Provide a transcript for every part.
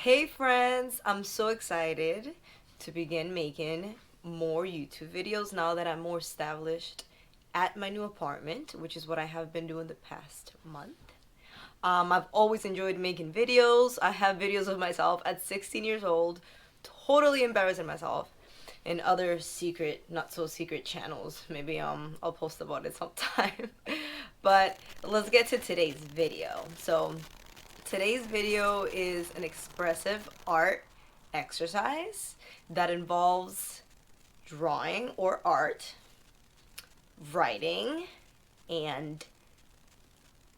Hey friends, I'm so excited to begin making more YouTube videos now that I'm more established at my new apartment, which is what I have been doing the past month. I've always enjoyed making videos. I have videos of myself at 16 years old, totally embarrassing myself, and other secret, not so secret channels. Maybe I'll post about it sometime. But let's get to today's video. So today's video is an expressive art exercise that involves drawing or art, writing, and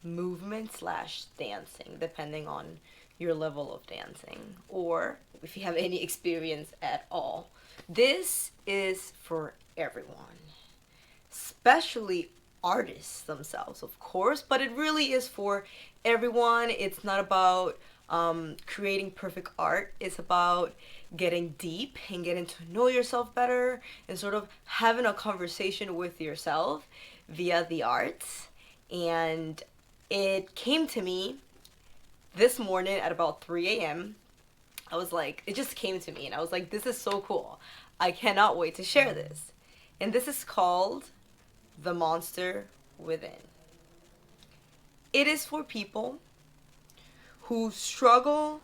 movement slash dancing, depending on your level of dancing or if you have any experience at all. This is for everyone, especially artists themselves, of course, but it really is for everyone. It's not about creating perfect art, it's about getting deep and getting to know yourself better and sort of having a conversation with yourself via the arts. And it came to me this morning at about 3 a.m. I was like, it just came to me, and I was like, this is so cool. I cannot wait to share this. And this is called The Monster Within. It is for people who struggle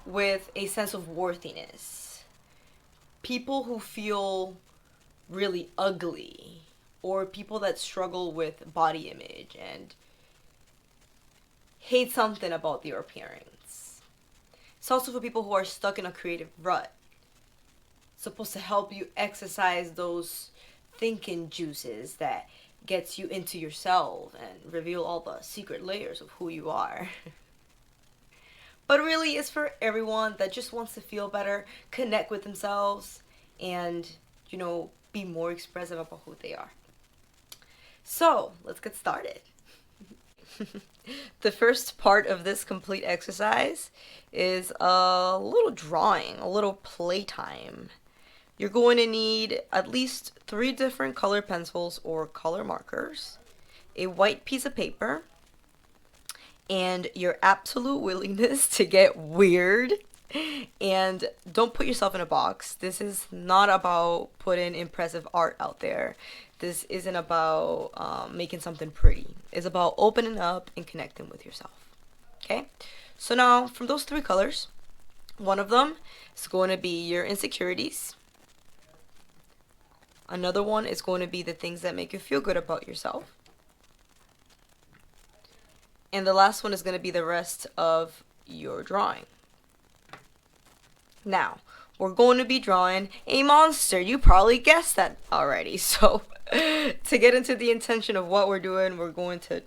with a sense of worthiness, people who feel really ugly, or people that struggle with body image and hate something about their appearance. It's also for people who are stuck in a creative rut. It's supposed to help you exercise those thinking juices that gets you into yourself and reveal all the secret layers of who you are. But really, it's for everyone that just wants to feel better, connect with themselves, and, be more expressive about who they are. So, let's get started. The first part of this complete exercise is a little drawing, a little playtime. You're going to need at least 3 different color pencils or color markers, a white piece of paper, and your absolute willingness to get weird. And don't put yourself in a box. This is not about putting impressive art out there. This isn't about making something pretty. It's about opening up and connecting with yourself. Okay? So now, from those 3 colors, one of them is going to be your insecurities. Another one is going to be the things that make you feel good about yourself. And the last one is going to be the rest of your drawing. Now, we're going to be drawing a monster. You probably guessed that already. So, to get into the intention of what we're doing, we're going to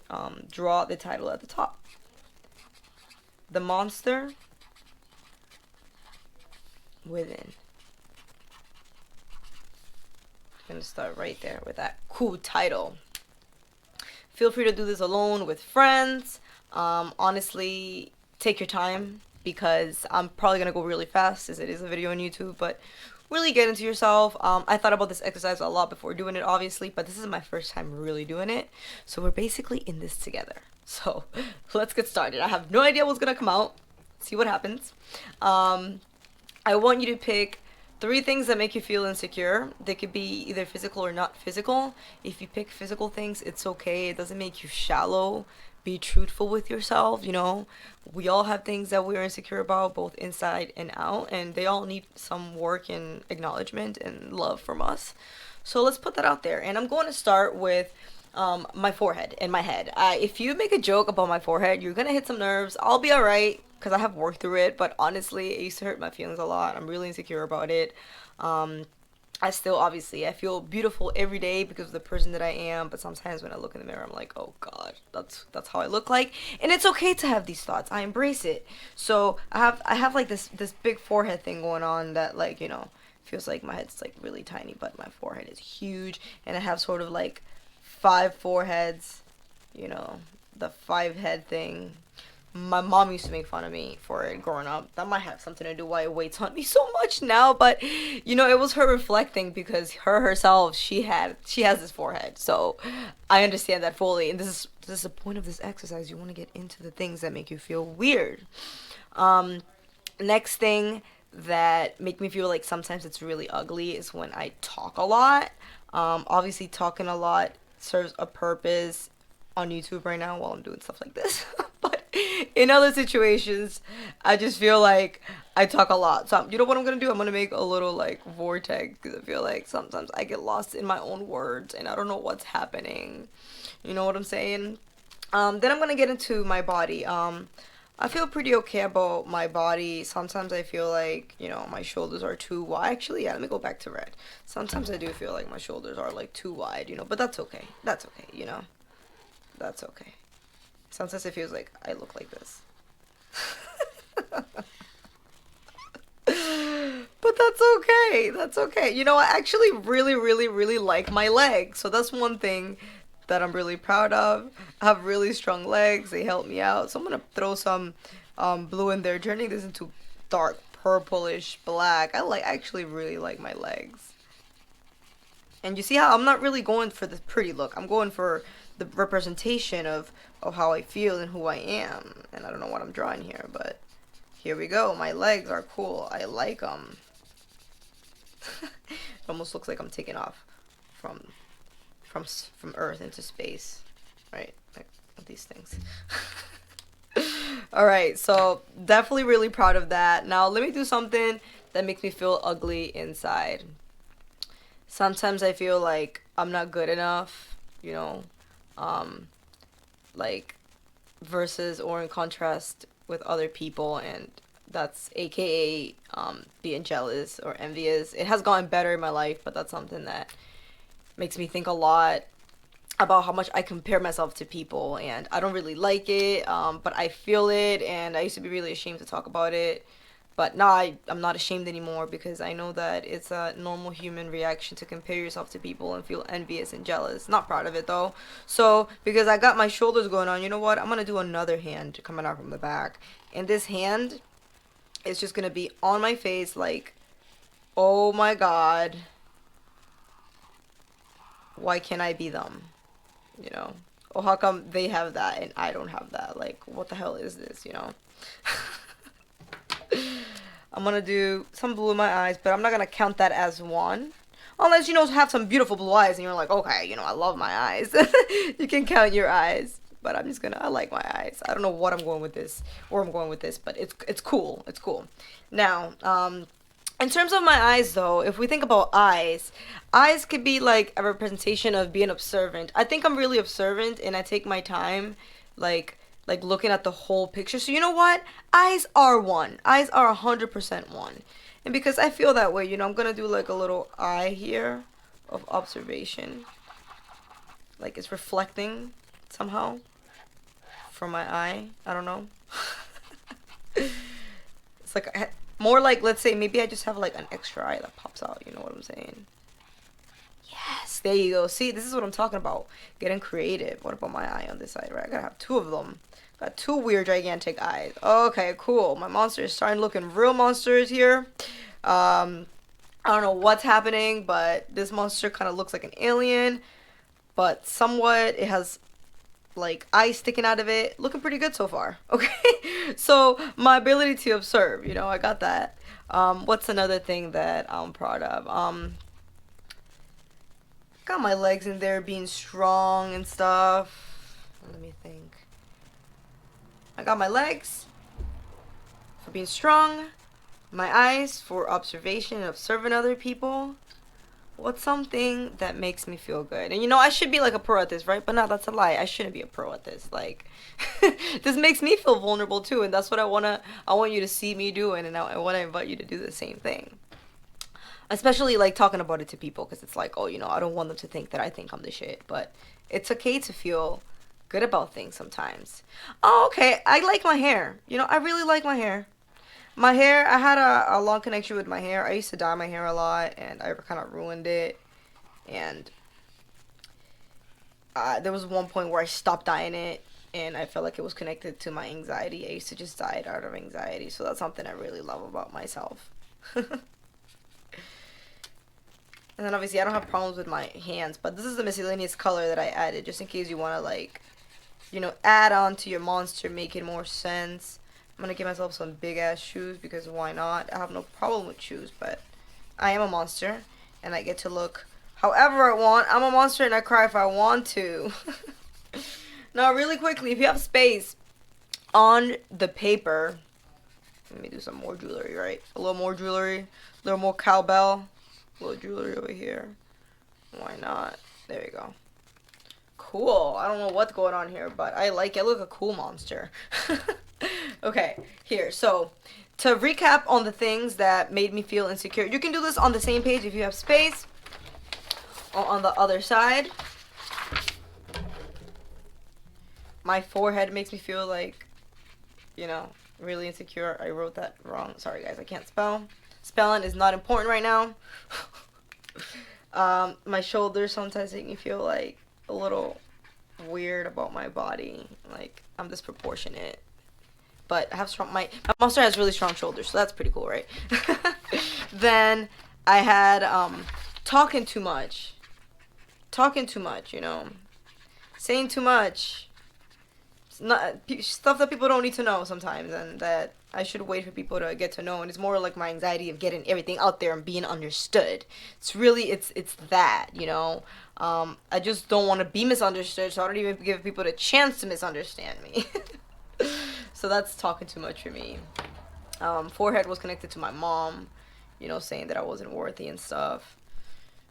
draw the title at the top. The Monster Within. I'm going to start right there with that cool title. Feel free to do this alone with friends. Honestly, take your time because I'm probably going to go really fast as it is a video on YouTube, but really get into yourself. I thought about this exercise a lot before doing it, obviously, but this is my first time really doing it. So we're basically in this together. So let's get started. I have no idea what's going to come out. See what happens. I want you to pick 3 things that make you feel insecure. They could be either physical or not physical. If you pick physical things, it's okay. It doesn't make you shallow. Be truthful with yourself. We all have things that we're insecure about, both inside and out, and they all need some work and acknowledgement and love from us. So let's put that out there. And I'm going to start with my forehead and my head. If you make a joke about my forehead, you're going to hit some nerves. I'll be alright because I have worked through it, but honestly, it used to hurt my feelings a lot. I'm really insecure about it. I still, obviously, I feel beautiful every day because of the person that I am, but sometimes when I look in the mirror, I'm like, oh god, that's how I look like. And it's okay to have these thoughts. I embrace it. So I have like this big forehead thing going on that, like, feels like my head's like really tiny, but my forehead is huge, and I have sort of like 5 foreheads, the 5 head thing. My mom used to make fun of me for it growing up. That might have something to do why it weighs on me so much now, but it was her reflecting because her herself, she has this forehead. So I understand that fully, and this is the point of this exercise. You want to get into the things that make you feel weird. Next thing that make me feel like sometimes it's really ugly is when I talk a lot. Obviously, talking a lot serves a purpose on YouTube right now while I'm doing stuff like this. But in other situations, I just feel like I talk a lot. So you know what I'm gonna do? I'm gonna make a little like vortex because I feel like sometimes I get lost in my own words and I don't know what's happening. You know what I'm saying? Then I'm gonna get into my body. I feel pretty okay about my body. Sometimes I feel like, my shoulders are too wide. Actually, yeah, let me go back to red. Sometimes I do feel like my shoulders are like too wide, but that's okay. That's okay. That's okay. Sometimes it feels like I look like this. But that's okay. That's okay. I actually really, really, really like my legs. So that's one thing that I'm really proud of. I have really strong legs. They help me out. So I'm gonna throw some blue in there, turning this into dark purplish black. I actually really like my legs. And you see how I'm not really going for the pretty look. I'm going for the representation of how I feel and who I am. And I don't know what I'm drawing here, but here we go. My legs are cool. I like them. It almost looks like I'm taking off from from Earth into space, right? Like these things. All right, so definitely really proud of that. Now let me do something that makes me feel ugly inside. Sometimes I feel like I'm not good enough, um, like versus or in contrast with other people, and that's AKA being jealous or envious. It has gotten better in my life, but that's something that makes me think a lot about how much I compare myself to people, and I don't really like it, but I feel it, and I used to be really ashamed to talk about it. But now I'm not ashamed anymore because I know that it's a normal human reaction to compare yourself to people and feel envious and jealous. Not proud of it though. So, because I got my shoulders going on, you know what? I'm going to do another hand coming out from the back. And this hand is just going to be on my face like, oh my god, why can't I be them? You know? Oh, how come they have that and I don't have that? Like, what the hell is this? I'm gonna do some blue in my eyes, but I'm not gonna count that as one. Unless, have some beautiful blue eyes and you're like, okay, I love my eyes. You can count your eyes. But I like my eyes. I don't know what I'm going with this, where I'm going with this, but it's cool. It's cool. Now, in terms of my eyes, though, if we think about eyes could be like a representation of being observant. I think I'm really observant, and I take my time, like looking at the whole picture. So you know what? Eyes are one. Eyes are 100% one. And because I feel that way, I'm gonna do like a little eye here of observation. Like it's reflecting somehow from my eye. I don't know. It's like more like, let's say maybe I just have like an extra eye that pops out. You know what I'm saying? Yes, there you go. See, this is what I'm talking about. Getting creative. What about my eye on this side, right? I gotta have two of them. Got two weird gigantic eyes. Okay, cool. My monster is starting looking real monsters here. I don't know what's happening, but this monster kind of looks like an alien, but somewhat it has like eyes sticking out of it. Looking pretty good so far. Okay. So my ability to observe, I got that. What's another thing that I'm proud of? Got my legs in there being strong and stuff. Let me think. I got my legs for being strong, my eyes for observation and observing other people. What's something that makes me feel good? And I should be like a pro at this, right? But no, that's a lie. I shouldn't be a pro at this. Like, this makes me feel vulnerable too, and that's what I want you to see me doing, and I want to invite you to do the same thing. Especially like talking about it to people, because it's like, oh, I don't want them to think that I think I'm the shit, but it's okay to feel good about things sometimes. Oh, okay. I like my hair. I really like my hair. My hair, I had a long connection with my hair. I used to dye my hair a lot, and I kind of ruined it. And there was one point where I stopped dyeing it, and I felt like it was connected to my anxiety. I used to just dye it out of anxiety, so that's something I really love about myself. And then obviously I don't have problems with my hands, but this is the miscellaneous color that I added just in case you want to like, add on to your monster, make it more sense. gonna give myself some big ass shoes because why not? I have no problem with shoes, but I am a monster and I get to look however I want. I'm a monster and I cry if I want to. Now, really quickly, if you have space on the paper, let me do some more jewelry, right? A little more jewelry, a little more cowbell, a little jewelry over here. Why not? There you go. Cool. I don't know what's going on here, but I like it. I look a cool monster. Okay, here. So, to recap on the things that made me feel insecure, you can do this on the same page if you have space, or on the other side. My forehead makes me feel like, you know, really insecure. I wrote that wrong. Sorry, guys. I can't spell. Spelling is not important right now. My shoulders sometimes make me feel like a little weird about my body. Like, I'm disproportionate. But I have my monster has really strong shoulders, so that's pretty cool, right? Then I had talking too much, you know, saying too much. It's not stuff that people don't need to know sometimes, and that I should wait for people to get to know. And it's more like my anxiety of getting everything out there and being understood. It's really it's that, you know. I just don't want to be misunderstood, so I don't even give people the chance to misunderstand me. So that's talking too much for me. Forehead was connected to my mom, you know, saying that I wasn't worthy and stuff.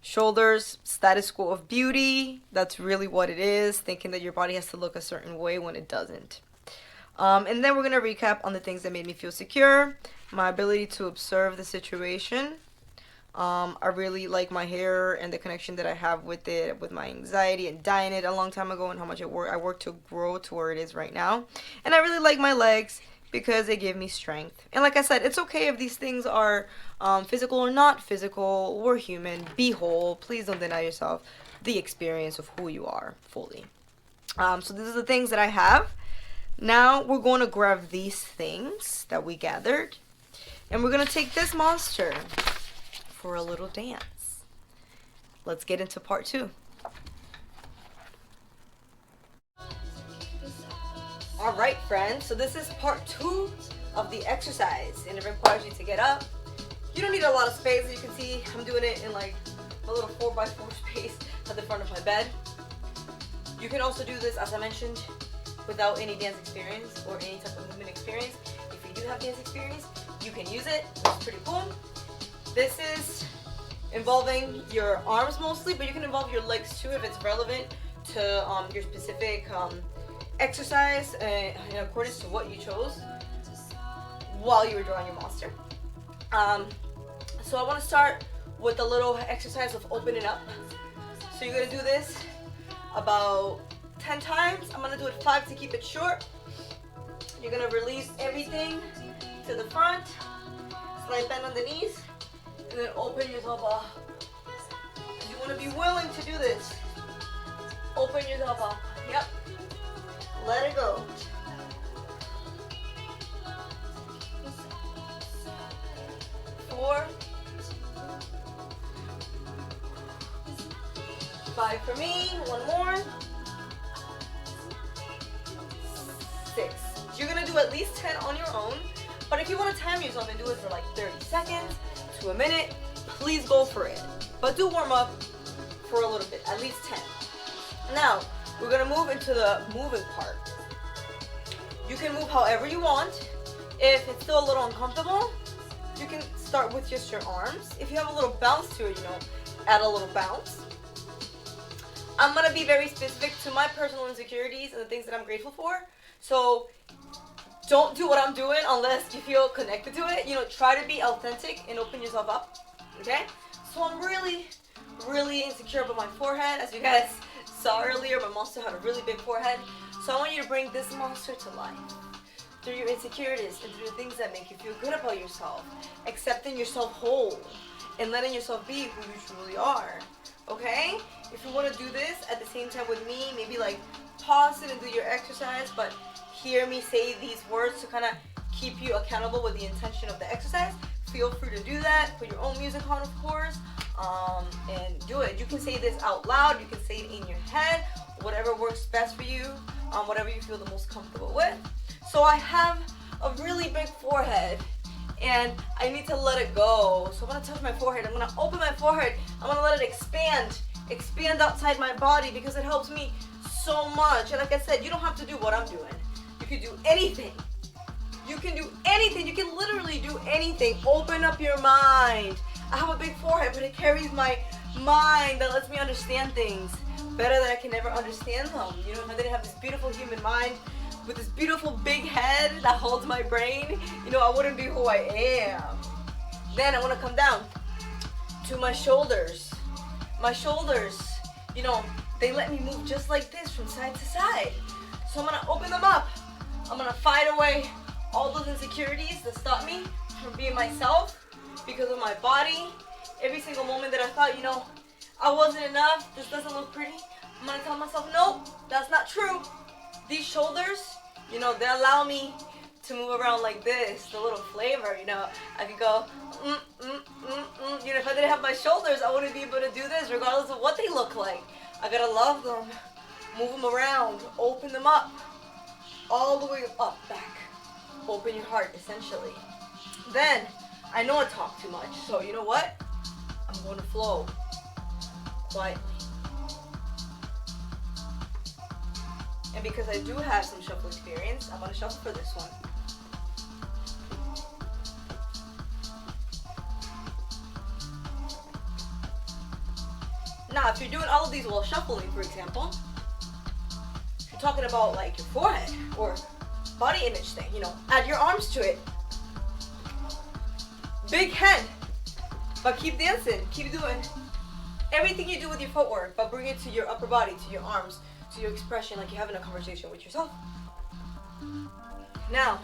Shoulders, status quo of beauty. That's really what it is. Thinking that your body has to look a certain way when it doesn't. And then we're going to recap on the things that made me feel secure. My ability to observe the situation. I really like my hair and the connection that I have with it, with my anxiety and dyeing it a long time ago, and how much I worked to grow to where it is right now. And I really like my legs because they give me strength. And like I said, it's okay if these things are physical or not physical. We're human. Be whole. Please don't deny yourself the experience of who you are fully. So these are the things that I have. Now we're going to grab these things that we gathered, and we're going to take this monster for a little dance. Let's get into part 2. All right, friends. So this is part 2 of the exercise, and it requires you to get up. You don't need a lot of space. As you can see, I'm doing it in like a little 4x4 space at the front of my bed. You can also do this, as I mentioned, without any dance experience or any type of movement experience. If you do have dance experience, you can use it. It's pretty cool. This is involving your arms mostly, but you can involve your legs too if it's relevant to your specific exercise in accordance to what you chose while you were drawing your monster. So I want to start with a little exercise of opening up. So you're going to do this about 10 times. I'm going to do it 5 to keep it short. You're going to release everything to the front, slide bend on the knees, and then open yourself up. You want to be willing to do this. Open yourself up. Yep. Let it go. Four. 5 for me. One more. 6. You're going to do at least 10 on your own. But if you want to time yourself and do it for like 30 seconds to a minute, please go for it. But do warm up for a little bit, at least 10. Now, we're going to move into the moving part. You can move however you want. If it's still a little uncomfortable, you can start with just your arms. If you have a little bounce to it, you know, add a little bounce. I'm going to be very specific to my personal insecurities and the things that I'm grateful for. So don't do what I'm doing unless you feel connected to it. You know, try to be authentic and open yourself up. Okay? So I'm really, really insecure about my forehead. As you guys saw earlier, my monster had a really big forehead. So I want you to bring this monster to life through your insecurities and through the things that make you feel good about yourself. Accepting yourself whole and letting yourself be who you truly are. Okay? If you want to do this at the same time with me, maybe like pause it and do your exercise, but hear me say these words to kind of keep you accountable with the intention of the exercise. Feel free to do that. Put your own music on, of course, and do it. You can say this out loud. You can say it in your head. Whatever works best for you, whatever you feel the most comfortable with. So I have a really big forehead, and I need to let it go. So I'm gonna touch my forehead. I'm gonna open my forehead. I'm gonna let it expand outside my body, because it helps me so much. And like I said, you don't have to do what I'm doing. You can do anything. You can do anything. You can literally do anything. Open up your mind. I have a big forehead, but it carries my mind that lets me understand things better than I can never understand them. You know, if I didn't have this beautiful human mind with this beautiful big head that holds my brain, you know, I wouldn't be who I am. Then I want to come down to my shoulders. My shoulders, you know, they let me move just like this from side to side. So I'm gonna open them up. I'm gonna fight away all those insecurities that stop me from being myself because of my body. Every single moment that I thought, you know, I wasn't enough, this doesn't look pretty, I'm gonna tell myself, nope, that's not true. These shoulders, you know, they allow me to move around like this, the little flavor, you know. I could go, You know, if I didn't have my shoulders, I wouldn't be able to do this regardless of what they look like. I gotta love them, move them around, open them up, all the way up, back. Open your heart, essentially. Then, I know I talk too much, so you know what? I'm going to flow quietly. And because I do have some shuffle experience, I'm going to shuffle for this one. Now, if you're doing all of these while shuffling, for example, if you're talking about like your forehead or body image thing, you know, add your arms to it. Big head, but keep dancing, keep doing everything you do with your footwork, but bring it to your upper body, to your arms, to your expression, like you're having a conversation with yourself. Now,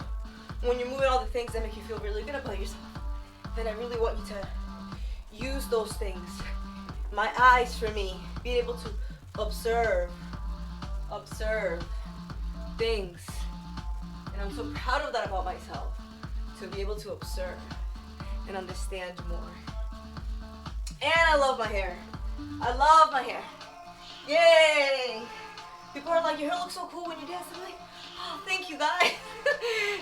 when you're moving all the things that make you feel really good about yourself, then I really want you to use those things. My eyes for me, being able to observe things. And I'm so proud of that about myself, to be able to observe and understand more. And I love my hair. I love my hair. Yay! People are like, your hair looks so cool when you dance. I'm like, oh, thank you guys.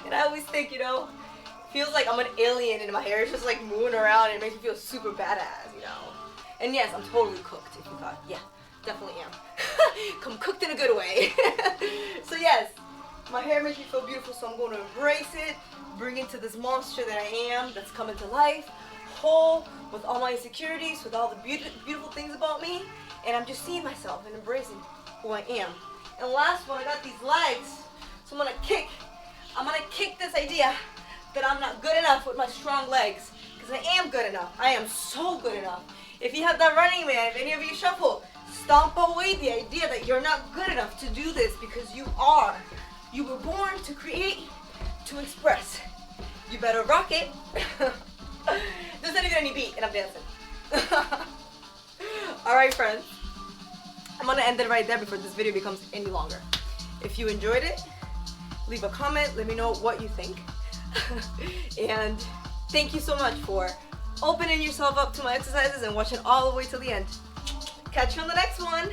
And I always think, you know, it feels like I'm an alien and my hair is just like moving around and it makes me feel super badass, you know. And yes, I'm totally cooked, if you thought. Yeah, definitely am. I'm cooked in a good way. So yes, my hair makes me feel beautiful, so I'm going to embrace it, bring it to this monster that I am, that's coming to life, whole, with all my insecurities, with all the beautiful things about me, and I'm just seeing myself and embracing who I am. And last one, I got these legs, so I'm gonna kick this idea that I'm not good enough with my strong legs, because I am good enough. I am so good enough. If you have that Running Man, if any of you shuffle, stomp away the idea that you're not good enough to do this, because you are. You were born to create, to express. You better rock it. There's not even any beat and I'm dancing. Alright friends, I'm gonna end it right there before this video becomes any longer. If you enjoyed it, leave a comment, let me know what you think. And thank you so much for opening yourself up to my exercises and watching all the way till the end. Catch you on the next one.